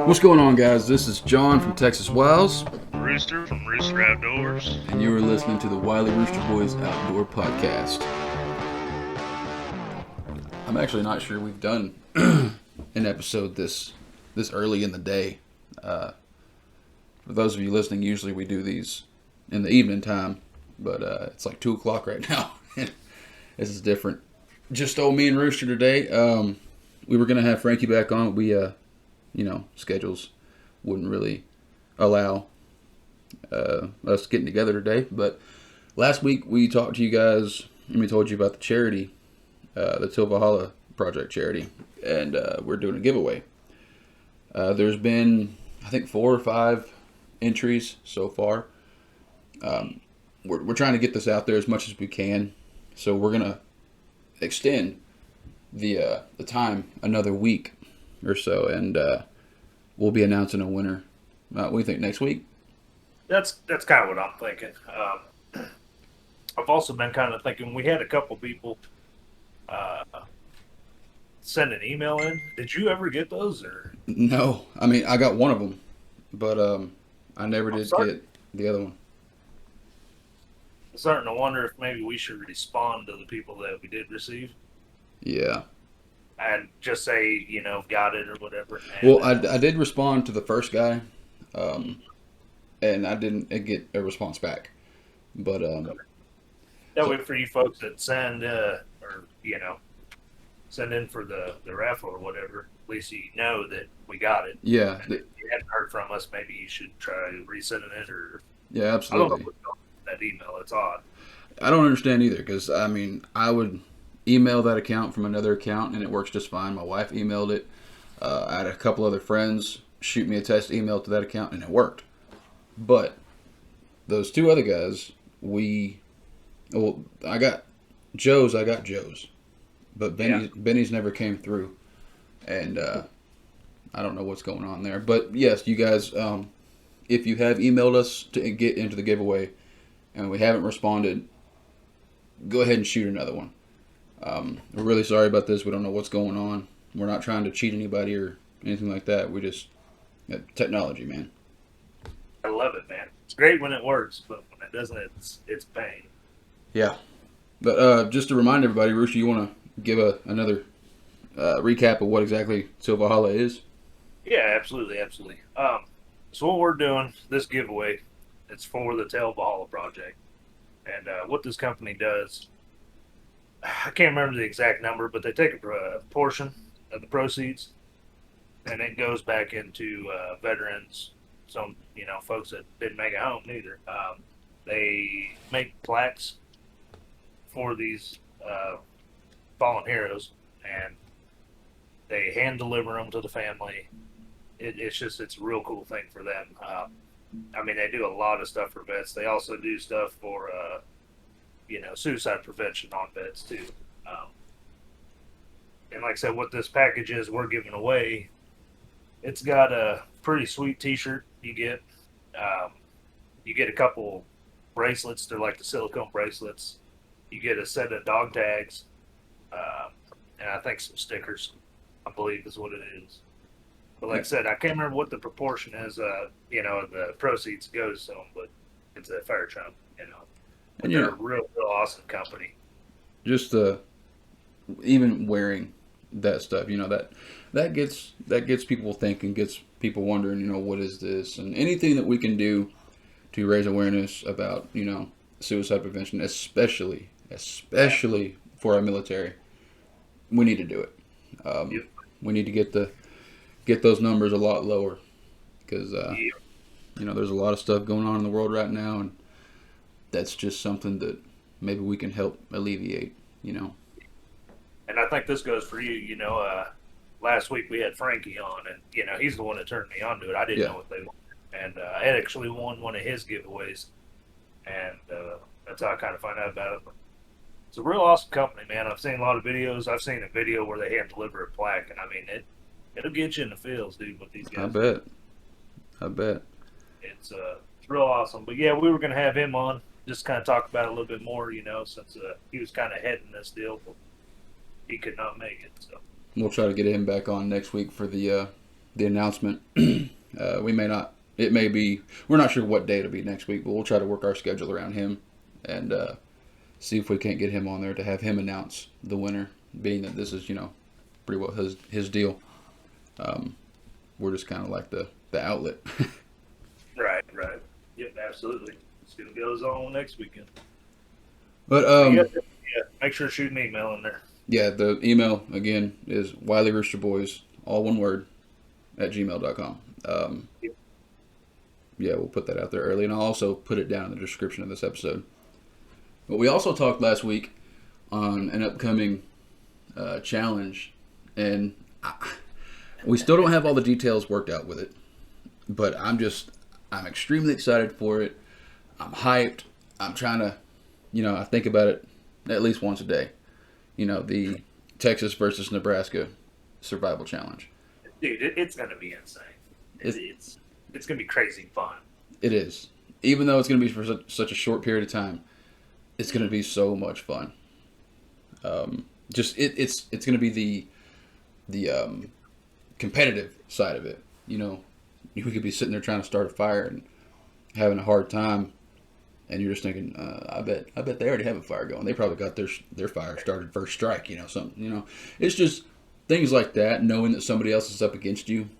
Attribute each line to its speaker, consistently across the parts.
Speaker 1: What's going on, guys? This is John from Texas Wiles,
Speaker 2: Rooster from Rooster Outdoors.
Speaker 1: and you are listening to the Wiley Rooster Boys Outdoor Podcast. I'm actually not sure we've done an episode this early in the day. For those of you listening, usually we do these in the evening time, but it's like 2 o'clock right now. This is different. Just me and Rooster today. We were going to have Frankie back on, but we schedules wouldn't really allow us getting together today. But last week we talked to you guys and we told you about the charity, the Till Valhalla Project charity, and we're doing a giveaway. There's been, I think, 4 or 5 entries so far. We're trying to get this out there as much as we can, so we're gonna extend the time another week or so, and we'll be announcing a winner. What do you think, next week?
Speaker 2: That's kind of what I'm thinking. I've also been kind of thinking we had a couple people send an email in. Did you ever get those? Or
Speaker 1: No, I mean I got one of them, but I never did get the other one.
Speaker 2: I'm starting to wonder if maybe we should respond to the people that we did receive
Speaker 1: Yeah.
Speaker 2: and just say, got it or whatever.
Speaker 1: Well, I did respond to the first guy, and I didn't get a response back. But
Speaker 2: that way for you folks that send send in for the raffle or whatever, at least you know that we got it.
Speaker 1: Yeah.
Speaker 2: And if you hadn't heard from us, maybe you should try resending it or
Speaker 1: Yeah,
Speaker 2: I don't
Speaker 1: absolutely.
Speaker 2: know what's going on with that email. It's odd.
Speaker 1: I don't understand either, because I mean I would email that account from another account and it works just fine. My wife emailed it. I had a couple other friends shoot me a test email to that account and it worked. But those 2 other guys, I got Joe's, but Benny's never came through, and I don't know what's going on there. But yes, you guys, if you have emailed us to get into the giveaway and we haven't responded, go ahead and shoot another one. We're really sorry about this. We don't know what's going on. We're not trying to cheat anybody or anything like that. We just technology, man.
Speaker 2: I love it, man. It's great when it works, but when it doesn't, it's pain.
Speaker 1: Yeah. But just to remind everybody, Rooster, you want to give another recap of what exactly Till Valhalla is?
Speaker 2: Yeah, absolutely. So what we're doing, this giveaway, it's for the Till Valhalla project. And what this company does, I can't remember the exact number, but they take a portion of the proceeds and it goes back into veterans, some folks that didn't make it home neither. They make plaques for these fallen heroes, and they hand deliver them to the family. It's a real cool thing for them. I mean, they do a lot of stuff for vets. They also do stuff for suicide prevention on vets too. And like I said, what this package is, we're giving away. It's got a pretty sweet T-shirt you get. You get a couple bracelets. They're like the silicone bracelets. You get a set of dog tags, and I think some stickers, I believe is what it is. But like I said, I can't remember what the proportion is, the proceeds goes to them, but it's a fair chunk, And they're a real awesome company.
Speaker 1: Just even wearing that stuff, that gets people thinking, gets people wondering, what is this? And anything that we can do to raise awareness about, suicide prevention, especially for our military, we need to do it.
Speaker 2: Yep.
Speaker 1: We need to get those numbers a lot lower, because there's a lot of stuff going on in the world right now, and that's just something that maybe we can help alleviate.
Speaker 2: And I think this goes for you. Last week we had Frankie on, and he's the one that turned me on to it. I didn't know what they wanted, and I actually won one of his giveaways, and that's how I kind of find out about it. But it's a real awesome company, man. I've seen a lot of videos. I've seen a video where they hand deliver a plaque, and I mean it'll get you in the feels, dude. With these guys,
Speaker 1: I bet.
Speaker 2: It's real awesome. But yeah, we were gonna have him on, just kind of talk about it a little bit more, since he was kind of heading this deal, but he could not make it. So
Speaker 1: We'll try to get him back on next week for the the announcement. We may not. It may be. We're not sure what day it'll be next week, but we'll try to work our schedule around him and see if we can't get him on there to have him announce the winner. Being that this is, pretty well his deal. We're just kind of like the outlet.
Speaker 2: Right. Yep, absolutely. See what goes on next weekend.
Speaker 1: But
Speaker 2: yeah, make sure to shoot an email in there.
Speaker 1: Yeah, the email again is WileyRoosterBoys, all one word, @gmail.com.
Speaker 2: Yep.
Speaker 1: Yeah, we'll put that out there early, and I'll also put it down in the description of this episode. But we also talked last week on an upcoming challenge, and we still don't have all the details worked out with it. But I'm extremely excited for it. I'm hyped. I'm trying to, I think about it at least once a day. The Texas versus Nebraska survival challenge.
Speaker 2: Dude, it's going to be insane. It's going to be crazy fun.
Speaker 1: It is. Even though it's going to be for such a short period of time, it's going to be so much fun. It's going to be the competitive side of it. We could be sitting there trying to start a fire and having a hard time, and you're just thinking, I bet they already have a fire going. They probably got their fire started first strike. Something. It's just things like that. Knowing that somebody else is up against you,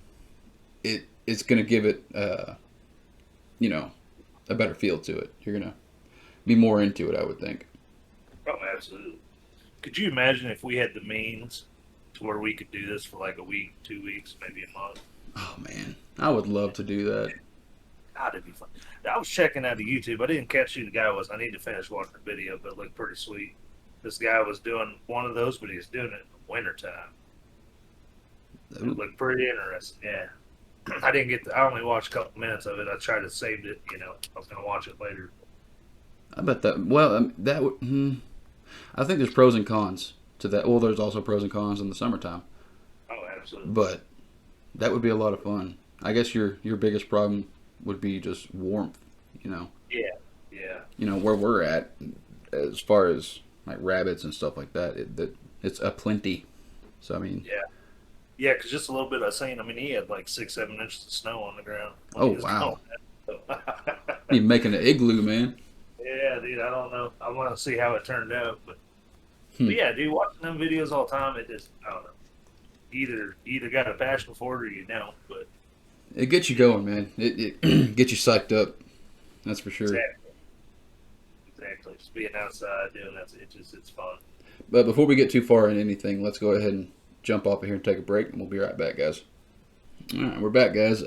Speaker 1: it's going to give it, a better feel to it. You're going to be more into it, I would think.
Speaker 2: Oh, absolutely. Could you imagine if we had the means to where we could do this for like a week, 2 weeks, maybe a month?
Speaker 1: Oh, man. I would love to do that.
Speaker 2: God, it'd be fun. I was checking out the YouTube. I didn't catch who the guy was. I need to finish watching the video, but it looked pretty sweet. This guy was doing one of those, but he was doing it in the wintertime. It looked pretty interesting, yeah. I only watched a couple minutes of it. I tried to save it, I was going to watch it later.
Speaker 1: I bet that would. I think there's pros and cons to that. Well, there's also pros and cons in the summertime.
Speaker 2: Oh, absolutely.
Speaker 1: But that would be a lot of fun. I guess your biggest problem would be just warmth,
Speaker 2: Yeah.
Speaker 1: Where we're at, as far as like rabbits and stuff like that, it's a plenty. So I mean.
Speaker 2: Yeah, because just a little bit I seen. I mean, he had like 6-7 inches of snow on the ground.
Speaker 1: Oh wow! You're making an igloo, man.
Speaker 2: Yeah, dude. I don't know. I want to see how it turned out, but yeah, dude. Watching them videos all the time, it just I don't know. You either got a passion for it or you don't. But
Speaker 1: it gets you going, man. It gets you psyched up. That's for sure.
Speaker 2: Exactly. Just being outside doing that, it's fun.
Speaker 1: But before we get too far in anything, let's go ahead and jump off of here and take a break, and we'll be right back, guys. All right, we're back, guys.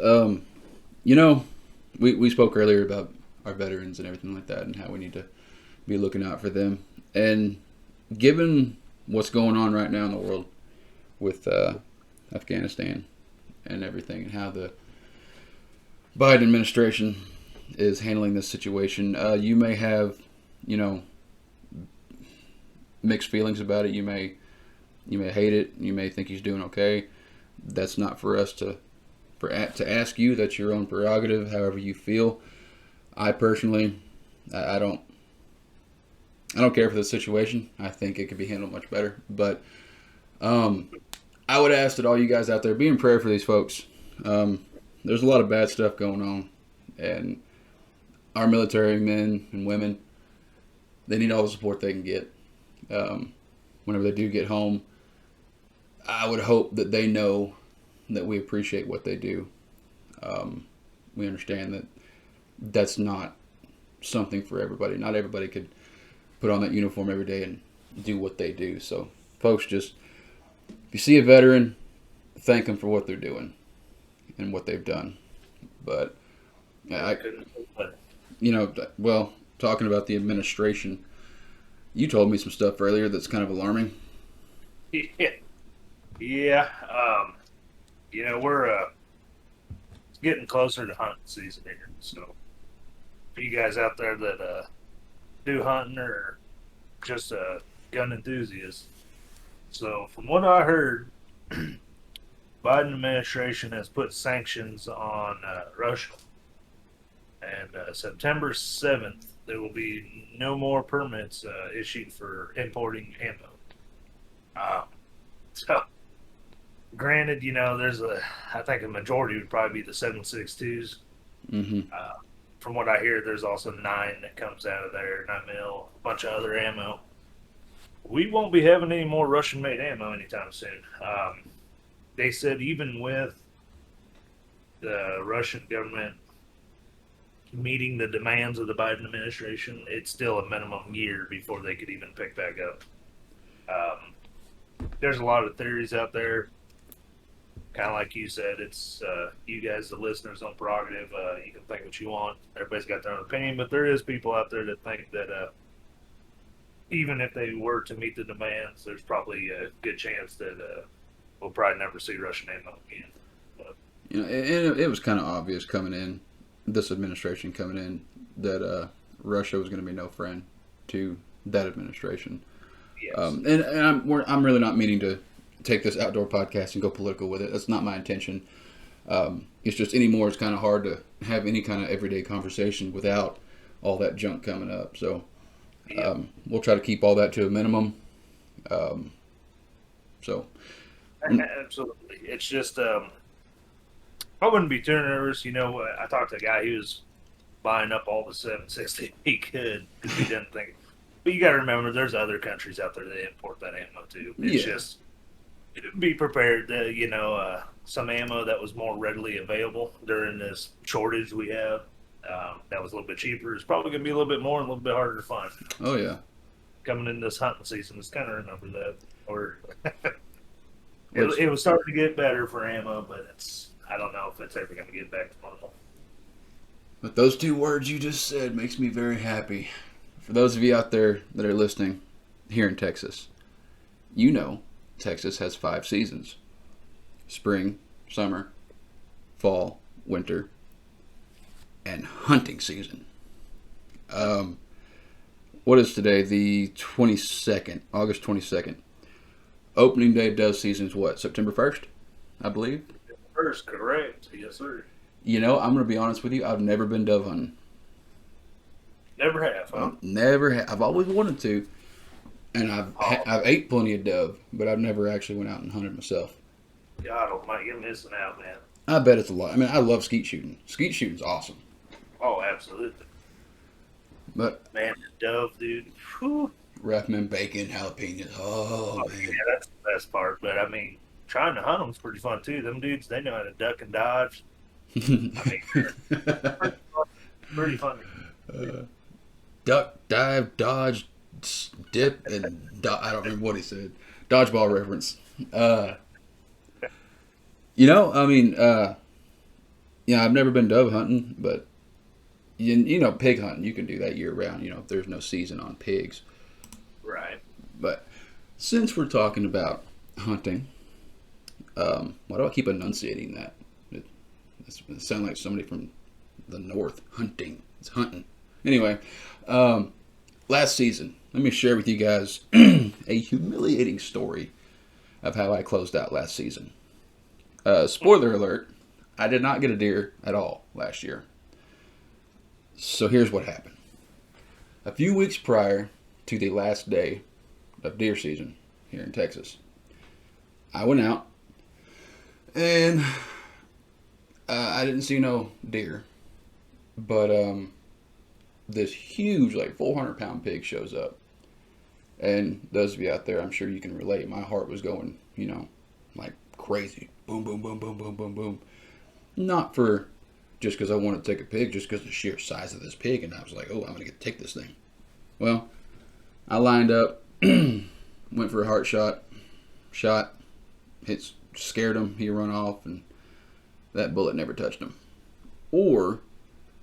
Speaker 1: We spoke earlier about our veterans and everything like that, and how we need to be looking out for them. And given what's going on right now in the world with Afghanistan and everything, and how the Biden administration is handling this situation, you may have, mixed feelings about it. You may hate it. You may think he's doing okay. That's not for us to ask you. That's your own prerogative. However you feel. I personally, I don't care for the situation. I think it could be handled much better. But I would ask that all you guys out there be in prayer for these folks. There's a lot of bad stuff going on, and our military men and women, they need all the support they can get. Whenever they do get home, I would hope that they know that we appreciate what they do. We understand that that's not something for everybody. Not everybody could put on that uniform every day and do what they do. So, folks, just if you see a veteran, thank them for what they're doing and what they've done. But talking about the administration, you told me some stuff earlier that's kind of alarming.
Speaker 2: Yeah. We're it's getting closer to hunting season here. So, for you guys out there that do hunting or just gun enthusiasts, so from what I heard, Biden administration has put sanctions on Russia, and September 7th there will be no more permits issued for importing ammo. So, granted, there's I think a majority would probably be the 7.62s.
Speaker 1: Mm-hmm.
Speaker 2: From what I hear, there's also 9 that comes out of there, 9 mil, a bunch of other ammo. We won't be having any more Russian-made ammo anytime soon. They said even with the Russian government meeting the demands of the Biden administration, it's still a minimum year before they could even pick back up. There's a lot of theories out there. Kind of like you said, it's you guys, the listeners, on prerogative. You can think what you want. Everybody's got their own opinion, but there is people out there that think that even if they were to meet the demands, there's probably a good chance that we'll probably never see Russian ammo again. But,
Speaker 1: it was kind of obvious coming in, this administration coming in, that Russia was going to be no friend to that administration.
Speaker 2: yes.
Speaker 1: And I'm really not meaning to take this outdoor podcast and go political with it. That's not my intention. It's just anymore, it's kind of hard to have any kind of everyday conversation without all that junk coming up. So we'll try to keep all that to a minimum.
Speaker 2: Absolutely. It's just, I wouldn't be too nervous. I talked to a guy who was buying up all the 7.60 he could because he didn't think. But you got to remember, there's other countries out there that import that ammo too. It's just be prepared. Some ammo that was more readily available during this shortage we have, that was a little bit cheaper. It's probably going to be a little bit more and a little bit harder to find.
Speaker 1: Oh yeah.
Speaker 2: Coming into this hunting season, it's kind of remember that. Or it was starting to get better for ammo, but I don't know if it's ever going to get back to normal.
Speaker 1: But those 2 words you just said makes me very happy. For those of you out there that are listening here in Texas, Texas has 5 seasons: spring, summer, fall, winter, and hunting season. What is today? The 22nd, August 22nd. Opening day of dove season is what? September 1st, I believe.
Speaker 2: First, correct. Yes, sir.
Speaker 1: I'm going to be honest with you. I've never been dove hunting.
Speaker 2: Never have, huh?
Speaker 1: Never have. I've always wanted to. And I've ate plenty of dove, but I've never actually went out and hunted myself.
Speaker 2: God almighty, you're missing out, man.
Speaker 1: I bet it's a lot. I mean, I love skeet shooting. Skeet shooting's awesome.
Speaker 2: Oh, absolutely.
Speaker 1: But
Speaker 2: man, the dove, dude. Whew.
Speaker 1: Raffman, bacon, jalapenos. Oh man.
Speaker 2: Yeah, that's the best part. But I mean, trying to hunt them's pretty fun too. Them dudes, they know how to duck and dodge. I mean, pretty funny.
Speaker 1: Duck, dive, dodge, dip, and I don't remember what he said. Dodgeball reference. I've never been dove hunting, but pig hunting, you can do that year round. If there's no season on pigs.
Speaker 2: Right.
Speaker 1: But since we're talking about hunting, why do I keep enunciating that? It sounds like somebody from the north. Hunting. It's hunting. Anyway, last season, let me share with you guys a humiliating story of how I closed out last season. Spoiler alert, I did not get a deer at all last year. So here's what happened. A few weeks prior to the last day of deer season here in Texas, I went out and I didn't see no deer, but this huge, 400-pound pig shows up. And those of you out there, I'm sure you can relate. My heart was going, like crazy. Boom, boom, boom, boom, boom, boom, boom. Not for just because I wanted to take a pig, just because of the sheer size of this pig. And I was like, oh, I'm going to take this thing. Well, I lined up, went for a heart shot, scared him, he run off, and that bullet never touched him. Or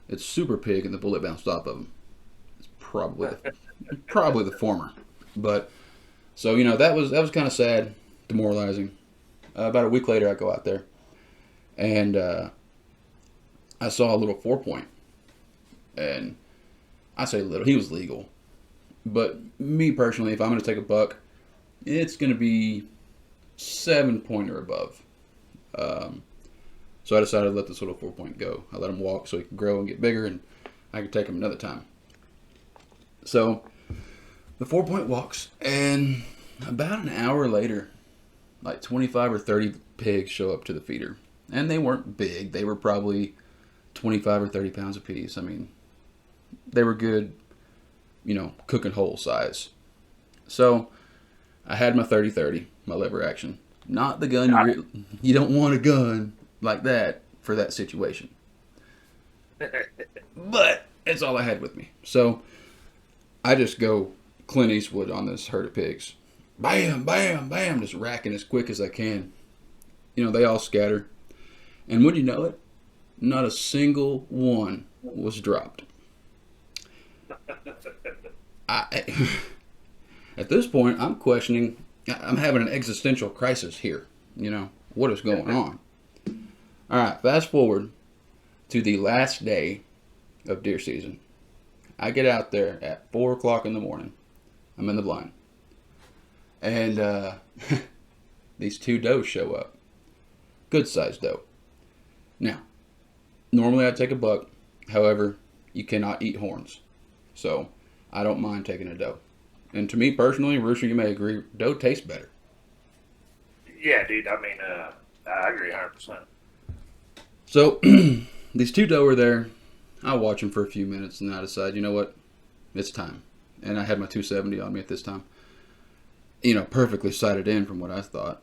Speaker 1: it's super pig and the bullet bounced off of him. It's probably the former. But so that was kind of sad, demoralizing. About a week later, I go out there, and I saw a little 4-point, and I say little. He was legal, but me personally, if I'm going to take a buck, it's going to be 7-point or above. So I decided to let this little 4-point go. I let him walk so he can grow and get bigger, and I could take him another time. So the 4-point walks, and about an hour later, 25 or 30 pigs show up to the feeder. And they weren't big. They were probably 25 or 30 pounds apiece. I mean, they were good, cooking whole size. So I had my 30-30, my lever action. Not the gun you don't want a gun like that for that situation. But it's all I had with me. So I just go Clint Eastwood on this herd of pigs. Bam, bam, bam, just racking as quick as I can. They all scatter. And when you know it, not a single one was dropped. At this point, I'm questioning, I'm having an existential crisis here. What is going on? All right, fast forward to the last day of deer season. I get out there at 4 o'clock in the morning. I'm in the blind. And these 2 does show up. Good sized doe. Now, normally I'd take a buck. However, you cannot eat horns. So, I don't mind taking a doe. And to me personally, Rooster, you may agree, doe tastes better.
Speaker 2: Yeah, dude. I mean, I agree 100%.
Speaker 1: So, these 2 doe are there. I watch them for a few minutes and I decide, you know what? It's time. And I had my 270 on me at this time. Perfectly sighted in from what I thought.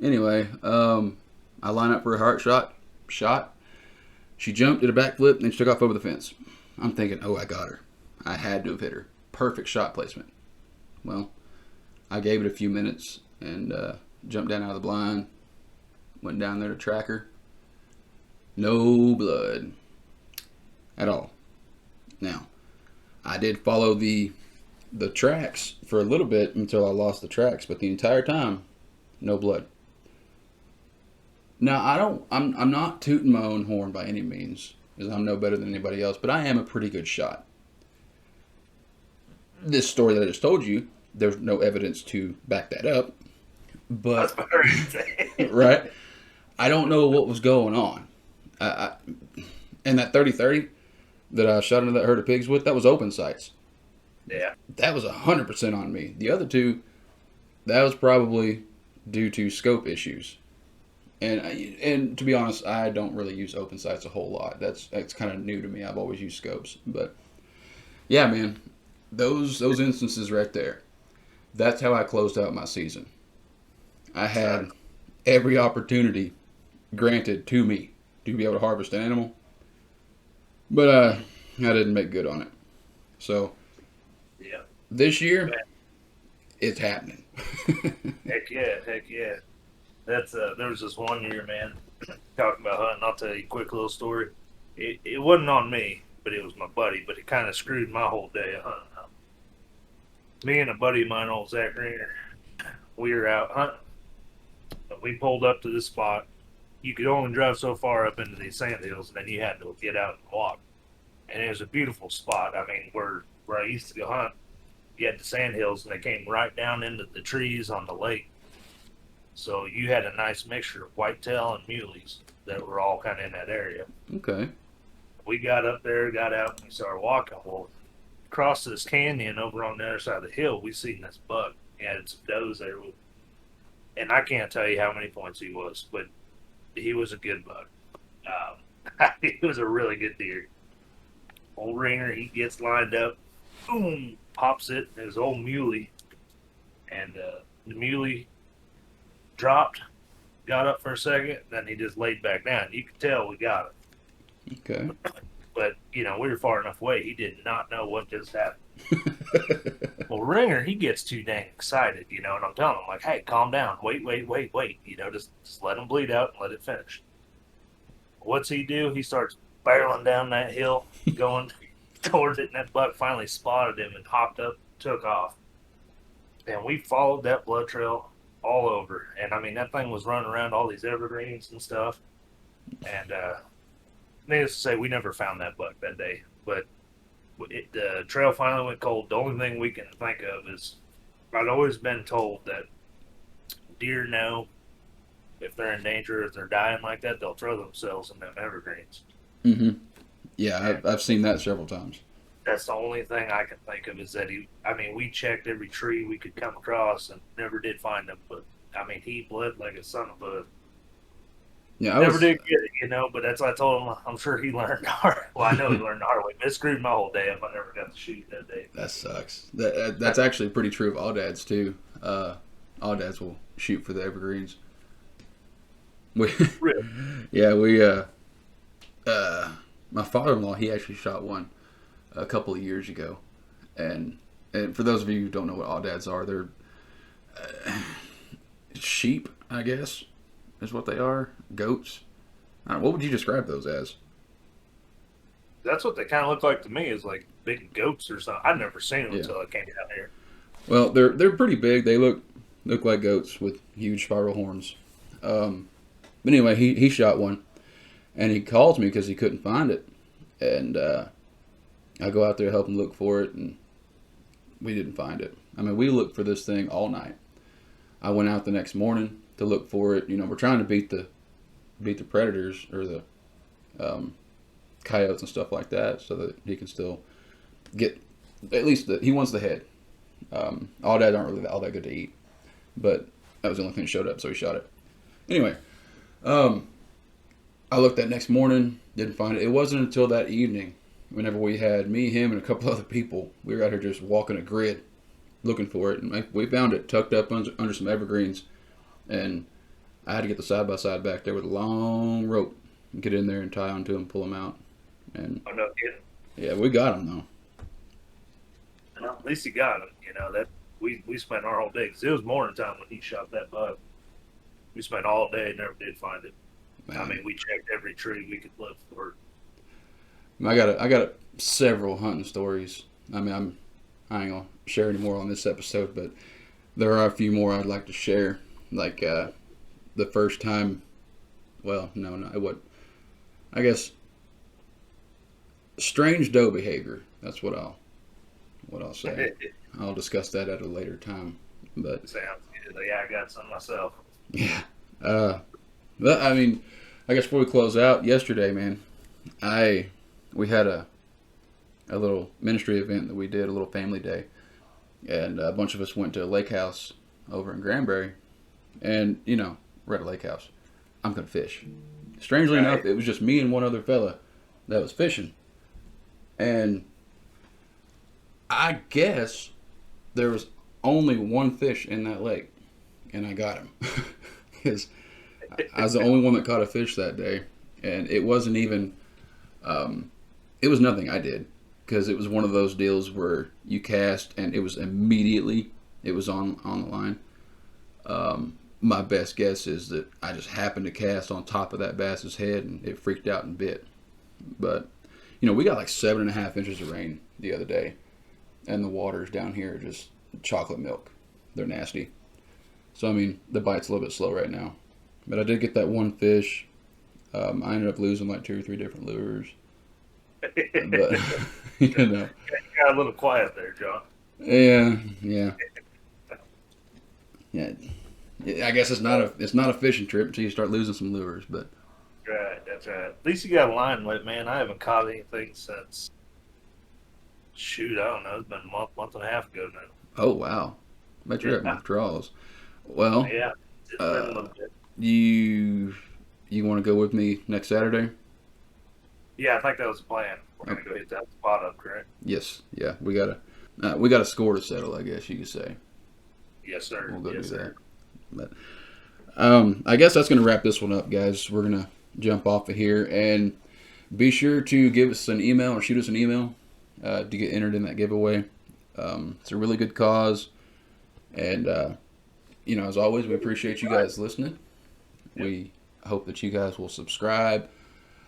Speaker 1: Anyway, I line up for a heart shot. She jumped, did a backflip, and then she took off over the fence. I'm thinking, oh, I got her. I had to have hit her. Perfect shot placement. Well, I gave it a few minutes and jumped down out of the blind. Went down there to track her. No blood at all. Now, I did follow the tracks for a little bit until I lost the tracks, but the entire time, no blood. Now, I'm not tooting my own horn by any means, because I'm no better than anybody else, but I am a pretty good shot. This story that I just told you, there's no evidence to back that up, but, right? I don't know what was going on. And that 30-30 that I shot into that herd of pigs with, that was open sights.
Speaker 2: Yeah.
Speaker 1: That was 100% on me. The other 2, that was probably due to scope issues. And to be honest, I don't really use open sights a whole lot. That's kind of new to me. I've always used scopes. But yeah, man, those instances right there, that's how I closed out my season. I had every opportunity granted to me to be able to harvest an animal, but I didn't make good on it. So
Speaker 2: yeah,
Speaker 1: this year, it's happening.
Speaker 2: Heck yeah. That's there was this one year, man, talking about hunting. I'll tell you a quick little story. It wasn't on me, but it was my buddy. But it kind of screwed my whole day of hunting up. Me and a buddy of mine, old Zach Ringer, we were out hunting. We pulled up to this spot. You could only drive so far up into these sand hills, and then you had to get out and walk. And it was a beautiful spot. I mean, where I used to go hunt, you had the sand hills, and they came right down into the trees on the lake. So you had a nice mixture of whitetail and muleys that were all kind of in that area.
Speaker 1: Okay.
Speaker 2: We got up there, got out, and we started walking. Well, across this canyon over on the other side of the hill, we seen this buck. He had some does there. And I can't tell you how many points he was, but he was a good buck. He was a really good deer. Old Ringer, he gets lined up, boom, pops it, his old muley. And the muley dropped, got up for a second, then he just laid back down. You could tell we got it.
Speaker 1: Okay.
Speaker 2: But, we were far enough away. He did not know what just happened. Well, Ringer, he gets too dang excited, and I'm telling him, like, hey, calm down. Wait. Just let him bleed out and let it finish. What's he do? He starts barreling down that hill, going towards it, and that buck finally spotted him and hopped up, took off. And we followed that blood trail all over. And, I mean, that thing was running around all these evergreens and stuff. And, needless to say, we never found that buck that day. But the trail finally went cold. The only thing we can think of is I'd always been told that deer know if they're in danger, if they're dying like that, they'll throw themselves in them evergreens.
Speaker 1: Mm-hmm. Yeah, I've seen that several times.
Speaker 2: That's the only thing I can think of is that we checked every tree we could come across and never did find him. But, he bled like a son of a...
Speaker 1: Yeah,
Speaker 2: Never did get it, but that's what I told him. I'm sure he learned the hard. Well, I know he learned the hard way. But it screwed my whole day up. I never got to shoot that day.
Speaker 1: That sucks. That's actually pretty true of all dads too. All dads will shoot for the evergreens. We,
Speaker 2: Really?
Speaker 1: yeah, my father-in-law, he actually shot one a couple of years ago, and for those of you who don't know what all dads are, they're sheep, I guess, is what they are. Goats. I don't know, what would you describe those as?
Speaker 2: That's what they kind of look like to me. Is like big goats or something. I've never seen them
Speaker 1: Yeah.
Speaker 2: until I came down here.
Speaker 1: Well, they're pretty big. They look like goats with huge spiral horns. But anyway, he shot one, and he calls me because he couldn't find it, and I go out there to help him look for it, and we didn't find it. I mean, we looked for this thing all night. I went out the next morning to look for it. We're trying to beat the predators or the coyotes and stuff like that, so that he can still get at least he wants the head. All dads aren't really all that good to eat, but that was the only thing that showed up, so he shot it. Anyway, I looked that next morning, didn't find it. It wasn't until that evening, whenever we had me, him, and a couple other people, we were out here just walking a grid, looking for it, and we found it tucked up under some evergreens, and I had to get the side by side back there with a long rope, and get in there and tie onto him, pull him out, and
Speaker 2: Oh no kidding.
Speaker 1: yeah, we got him though.
Speaker 2: Well, at least he got him. That we spent our whole day because it was morning time when he shot that buck. We spent all day and never did find it.
Speaker 1: Man.
Speaker 2: I mean, we checked every tree we could look for.
Speaker 1: I got several hunting stories. I mean, I ain't gonna share any more on this episode, but there are a few more I'd like to share. Like the first time, well, no, it wasn't. I guess strange doe behavior. That's what I'll say. I'll discuss that at a later time. But
Speaker 2: Sounds good. Yeah, I got some myself.
Speaker 1: yeah, but I mean, I guess before we close out, yesterday, man, we had a little ministry event that we did, a little family day, and a bunch of us went to a lake house over in Granbury, and we're at a lake house. I'm gonna fish. Strangely enough, it was just me and one other fella that was fishing, and I guess there was only one fish in that lake, and I got him because I was the only one that caught a fish that day, and it wasn't even. It was nothing I did, because it was one of those deals where you cast and it was immediately on the line. My best guess is that I just happened to cast on top of that bass's head and it freaked out and bit. But we got like 7.5 inches of rain the other day, and the waters down here are just chocolate milk. They're nasty. So I mean, the bite's a little bit slow right now, but I did get that one fish. I ended up losing like 2 or 3 different lures. But
Speaker 2: Got a little quiet there, John.
Speaker 1: Yeah. I guess it's not a fishing trip until you start losing some lures. But
Speaker 2: Right, that's right. At least you got a line lit, man. I haven't caught anything since. Shoot, I don't know. It's been a month and a half ago now.
Speaker 1: oh wow, bet you're having withdrawals. Well,
Speaker 2: Yeah, it's been a little bit.
Speaker 1: you want to go with me next Saturday?
Speaker 2: Yeah, I think that was the plan. We're gonna go hit that spot up, correct?
Speaker 1: Yes. Yeah, we got a score to settle, I guess you could say.
Speaker 2: Yes, sir.
Speaker 1: We'll go
Speaker 2: yes,
Speaker 1: do
Speaker 2: sir.
Speaker 1: that. But I guess that's going to wrap this one up, guys. We're going to jump off of here, and be sure to give us an email or shoot us an email to get entered in that giveaway. It's a really good cause, and as always, we appreciate you guys listening.
Speaker 2: Yep.
Speaker 1: We hope that you guys will subscribe,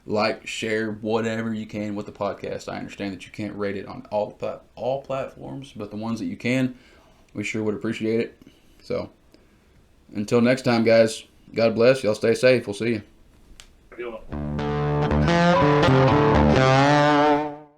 Speaker 1: like, share, whatever you can with the podcast. I understand that you can't rate it on all platforms, but the ones that you can, we sure would appreciate it. So, until next time, guys, God bless. Y'all stay safe. We'll see you.
Speaker 2: Good one.